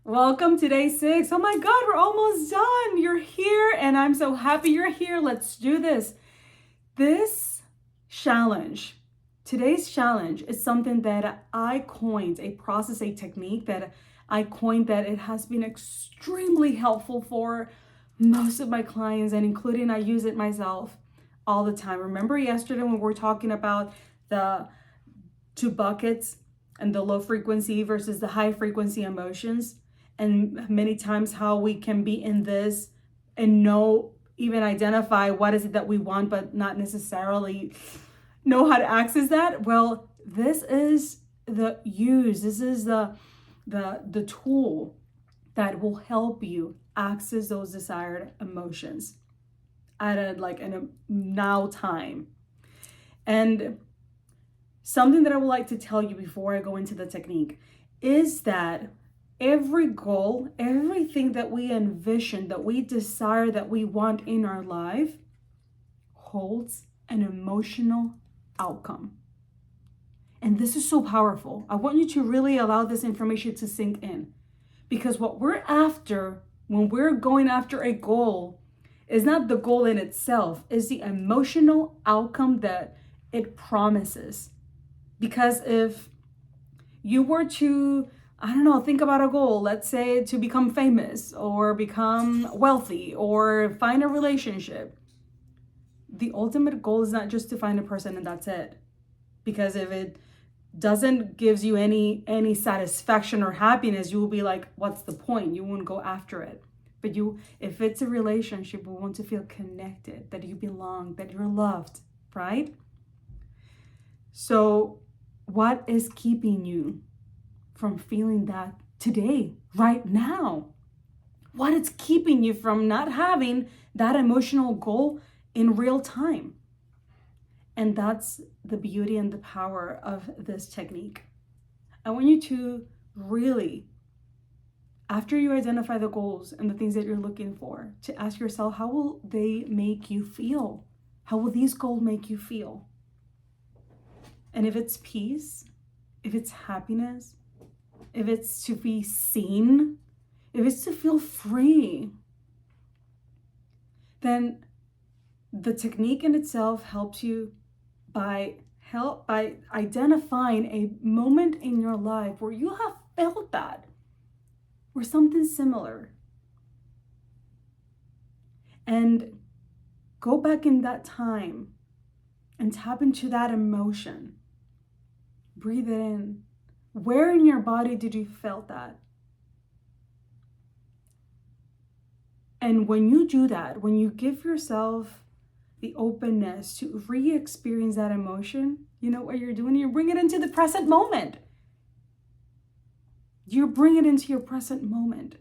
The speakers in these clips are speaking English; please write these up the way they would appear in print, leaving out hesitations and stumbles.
Welcome to day 6. Oh my God, we're almost done. You're here and I'm so happy you're here. Let's do this. This challenge, today's challenge is something that I coined, a process, a technique that I coined that it has been extremely helpful for most of my clients, and including I use it myself all the time. Remember yesterday when we were talking about the two buckets and the low frequency versus the high frequency emotions? And many times how we can be in this and even identify what is it that we want, but not necessarily know how to access that. Well, this is the tool that will help you access those desired emotions at in a now time. And something that I would like to tell you before I go into the technique is that every goal, everything that we envision, that we desire, that we want in our life holds an emotional outcome. And this is so powerful. I want you to really allow this information to sink in, because what we're after when we're going after a goal is not the goal in itself, is the emotional outcome that it promises. Because if you were to, think about a goal, let's say to become famous or become wealthy or find a relationship. The ultimate goal is not just to find a person and that's it. Because if it doesn't gives you any satisfaction or happiness, you will be like, what's the point? You won't go after it. But if it's a relationship, you want to feel connected, that you belong, that you're loved, right? So what is keeping you from feeling that today, right now? What is keeping you from not having that emotional goal in real time? And that's the beauty and the power of this technique. I want you to really, after you identify the goals and the things that you're looking for, to ask yourself, how will they make you feel? How will these goals make you feel? And if it's peace, if it's happiness, if it's to be seen, if it's to feel free, then the technique in itself helps you by identifying a moment in your life where you have felt that, or something similar. And go back in that time and tap into that emotion. Breathe it in. Where in your body did you feel that? And when you do that, when you give yourself the openness to re-experience that emotion, you know what you're doing? You're bringing it into the present moment. You bring it into your present moment.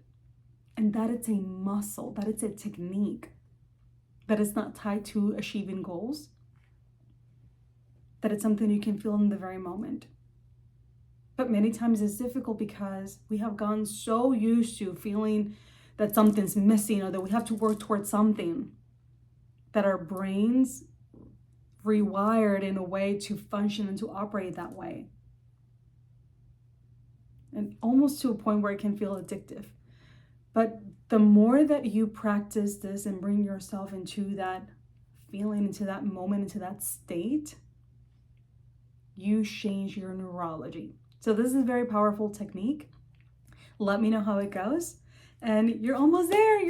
And that it's a muscle, that it's a technique, that it's not tied to achieving goals, that it's something you can feel in the very moment. But many times it's difficult because we have gotten so used to feeling that something's missing or that we have to work towards something, that our brains rewired in a way to function and to operate that way. And almost to a point where it can feel addictive. But the more that you practice this and bring yourself into that feeling, into that moment, into that state, you change your neurology. So this is a very powerful technique. Let me know how it goes. And you're almost there.